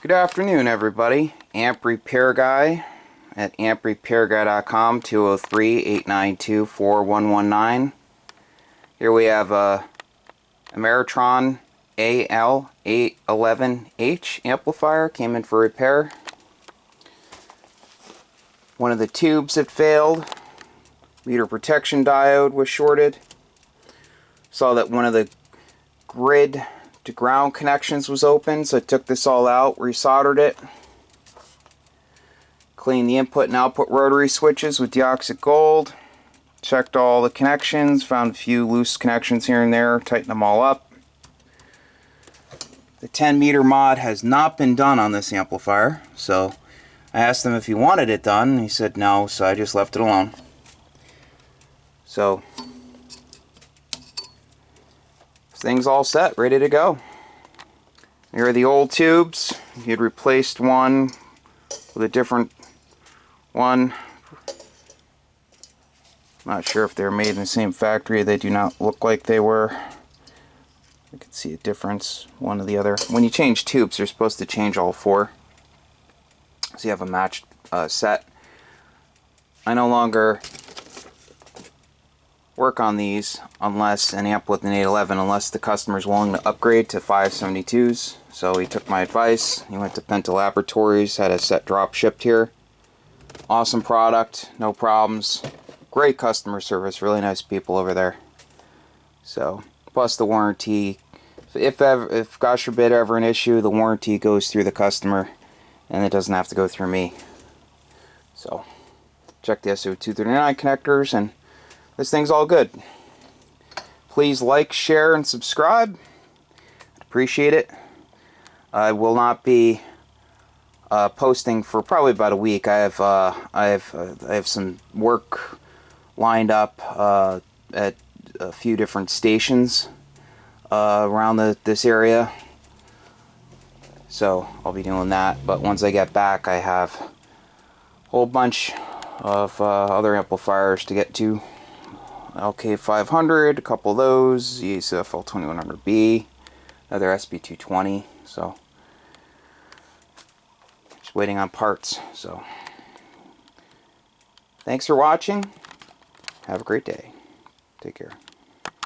Good afternoon, everybody. Amp Repair Guy at amprepairguy.com, 203-892-4119. Here we have a Ameritron Al-811h amplifier. Came in for repair. One of the tubes had failed. Meter protection diode was shorted. Saw that one of the grid to ground connections was open, so I took this all out, resoldered it, cleaned the input and output rotary switches with deoxit gold, checked all the connections, found a few loose connections here and there, tightened them all up. The 10 meter mod has not been done on this amplifier, so I asked him if he wanted it done, and he said no, so I just left it alone. So thing's all set, ready to go. Here are the old tubes. He had replaced one with a different one. Not sure if they're made in the same factory. They do not look like they were. I can see a difference, one to the other. When you change tubes, you're supposed to change all four, so you have a matched set. I no longer work on these unless an amp with an 811, unless the customer is willing to upgrade to 572s. So he took my advice. He went to Penta Laboratories, had a set drop shipped here. Awesome product, no problems. Great customer service, really nice people over there. So plus the warranty. If gosh forbid ever an issue, the warranty goes through the customer, and it doesn't have to go through me. So check the SO239 connectors, and this thing's all good. Please like, share, and subscribe. Appreciate it. I will not be posting for probably about a week. I have some work lined up at a few different stations around this area, so I'll be doing that. But once I get back, I have a whole bunch of other amplifiers to get to. LK500, a couple of those, ESF L2100B, another SB220, so just waiting on parts. So thanks for watching. Have a great day. Take care.